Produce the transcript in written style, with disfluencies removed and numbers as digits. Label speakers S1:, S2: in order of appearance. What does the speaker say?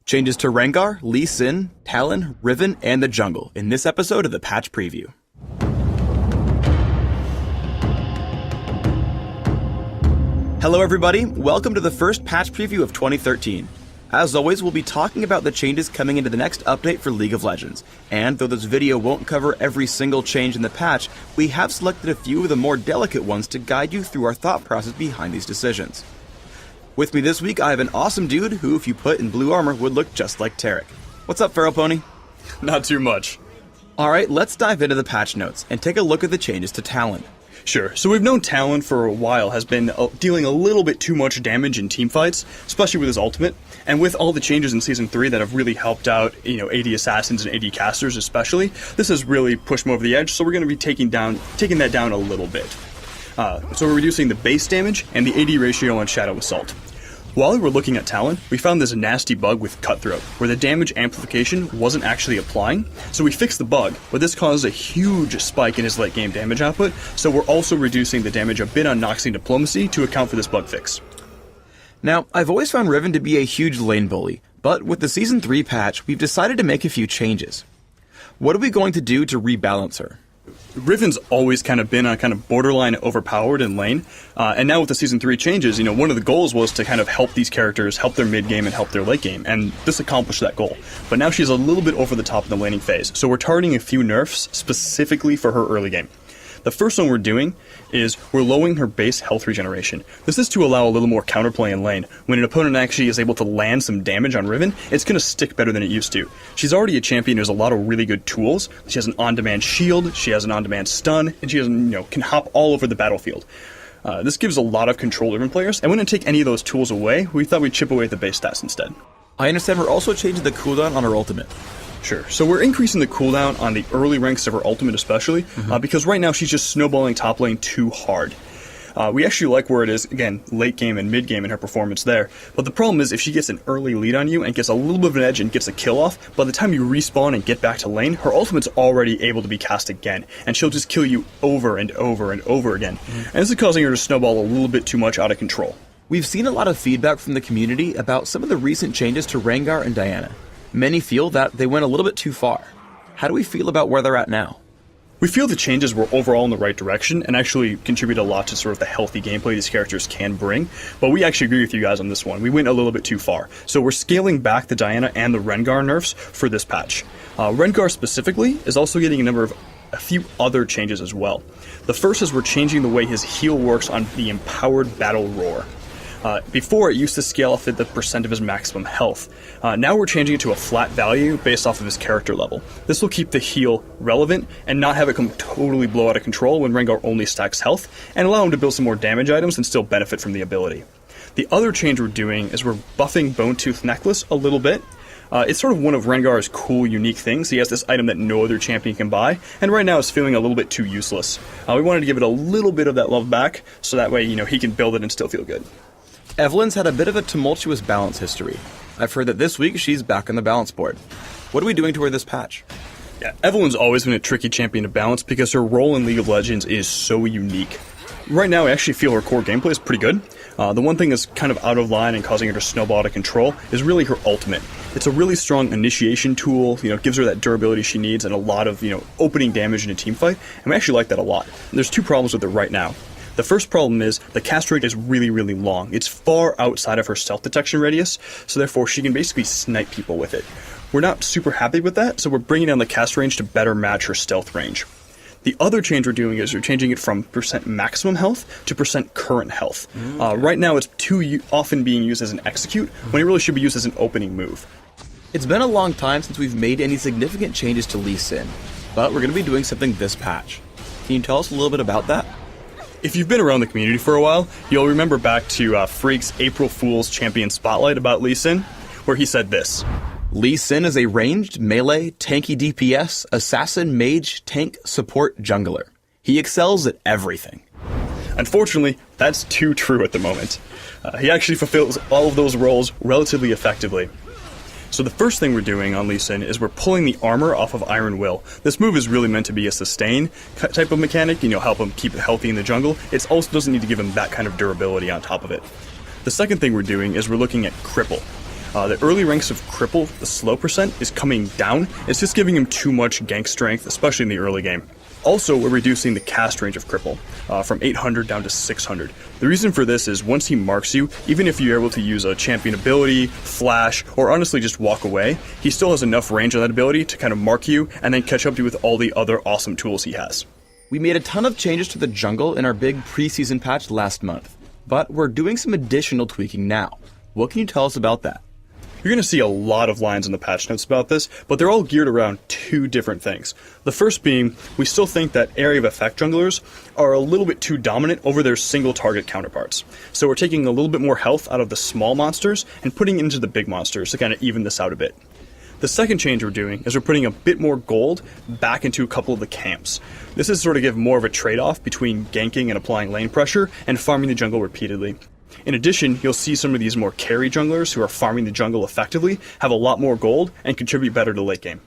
S1: Changes to Rengar, Lee Sin, Talon, Riven, and the jungle in this episode of the Patch Preview. Hello everybody, welcome to the first patch preview of 2013. As always, we'll be talking about the changes coming into the next update for League of Legends. And though this video won't cover every single change in the patch, we have selected a few of the more delicate ones to guide you through our thought process behind these decisions. With me this week, I have an awesome dude who, if you put in blue armor, would look just like Tarek. What's up, Feral Pony?
S2: Not too much.
S1: Alright, let's dive into the patch notes and take a look at the changes to Talon.
S2: Sure, so we've known Talon for a while has been dealing a little bit too much damage in teamfights, especially with his ultimate, and with all the changes in Season 3 that have really helped out, AD assassins and AD casters especially, this has really pushed him over the edge, so we're going to be taking that down a little bit. So we're reducing the base damage and the AD ratio on Shadow Assault. While we were looking at Talon, we found this nasty bug with Cutthroat, where the damage amplification wasn't actually applying, so we fixed the bug, but this caused a huge spike in his late game damage output, so we're also reducing the damage a bit on Noxing Diplomacy to account for this bug fix.
S1: Now, I've always found Riven to be a huge lane bully, but with the Season 3 patch, we've decided to make a few changes. What are we going to do to rebalance her?
S2: Riven's always kind of been on kind of borderline overpowered in lane, and now with the Season 3 changes, one of the goals was to kind of help these characters, help their mid game and help their late game, and this accomplished that goal. But now she's a little bit over the top in the laning phase, so we're targeting a few nerfs specifically for her early game. The first one we're doing is we're lowering her base health regeneration. This is to allow a little more counterplay in lane. When an opponent actually is able to land some damage on Riven, it's going to stick better than it used to. She's already a champion, there's a lot of really good tools. She has an on-demand shield, she has an on-demand stun, and she has, can hop all over the battlefield. This gives a lot of control to Riven players, and we didn't take any of those tools away, we thought we'd chip away at the base stats instead.
S1: I understand we're also changing the cooldown on her ultimate.
S2: Sure. So we're increasing the cooldown on the early ranks of her ultimate especially, because right now she's just snowballing top lane too hard. We actually like where it is, again, late game and mid game in her performance there, but the problem is if she gets an early lead on you and gets a little bit of an edge and gets a kill off, by the time you respawn and get back to lane, her ultimate's already able to be cast again, and she'll just kill you over and over and over again. And this is causing her to snowball a little bit too much out of control.
S1: We've seen a lot of feedback from the community about some of the recent changes to Rengar and Diana. Many feel that they went a little bit too far. How do we feel about where they're at now?
S2: We feel the changes were overall in the right direction and actually contribute a lot to sort of the healthy gameplay these characters can bring, but we actually agree with you guys on this one. We went a little bit too far. So we're scaling back the Diana and the Rengar nerfs for this patch. Rengar specifically is also getting a few other changes as well. The first is we're changing the way his heal works on the Empowered Battle Roar. Before, it used to scale off at the percent of his maximum health. Now we're changing it to a flat value based off of his character level. This will keep the heal relevant and not have it totally blow out of control when Rengar only stacks health, and allow him to build some more damage items and still benefit from the ability. The other change we're doing is we're buffing Bone Tooth Necklace a little bit. It's sort of one of Rengar's cool, unique things. He has this item that no other champion can buy, and right now it's feeling a little bit too useless. We wanted to give it a little bit of that love back, so that way, he can build it and still feel good.
S1: Evelyn's had a bit of a tumultuous balance history. I've heard that this week she's back on the balance board. What are we doing to her this patch?
S2: Yeah, Evelyn's always been a tricky champion to balance because her role in League of Legends is so unique. Right now, I actually feel her core gameplay is pretty good. The one thing that's kind of out of line and causing her to snowball out of control is really her ultimate. It's a really strong initiation tool, gives her that durability she needs and a lot of, opening damage in a teamfight, and we actually like that a lot. And there's two problems with it right now. The first problem is the cast rate is really, really long. It's far outside of her stealth detection radius, so therefore she can basically snipe people with it. We're not super happy with that, so we're bringing down the cast range to better match her stealth range. The other change we're doing is we're changing it from percent maximum health to percent current health. Right now it's too often being used as an execute, when it really should be used as an opening move.
S1: It's been a long time since we've made any significant changes to Lee Sin, but we're going to be doing something this patch. Can you tell us a little bit about that?
S2: If you've been around the community for a while, you'll remember back to Freak's April Fool's Champion Spotlight about Lee Sin, where he said this.
S1: Lee Sin is a ranged, melee, tanky DPS, assassin, mage, tank, support, jungler. He excels at everything.
S2: Unfortunately, that's too true at the moment. He actually fulfills all of those roles relatively effectively. So the first thing we're doing on Lee Sin is we're pulling the armor off of Iron Will. This move is really meant to be a sustain type of mechanic, help him keep it healthy in the jungle. It also doesn't need to give him that kind of durability on top of it. The second thing we're doing is we're looking at Cripple. The early ranks of Cripple, the slow percent, is coming down. It's just giving him too much gank strength, especially in the early game. Also, we're reducing the cast range of Cripple from 800 down to 600. The reason for this is once he marks you, even if you're able to use a champion ability, flash, or honestly just walk away, he still has enough range on that ability to kind of mark you and then catch up to you with all the other awesome tools he has.
S1: We made a ton of changes to the jungle in our big preseason patch last month, but we're doing some additional tweaking now. What can you tell us about that?
S2: You're going to see a lot of lines in the patch notes about this, but they're all geared around two different things. The first being, we still think that area of effect junglers are a little bit too dominant over their single target counterparts. So we're taking a little bit more health out of the small monsters and putting it into the big monsters to kind of even this out a bit. The second change we're doing is we're putting a bit more gold back into a couple of the camps. This is sort of give more of a trade-off between ganking and applying lane pressure and farming the jungle repeatedly. In addition, you'll see some of these more carry junglers who are farming the jungle effectively have a lot more gold and contribute better to late game.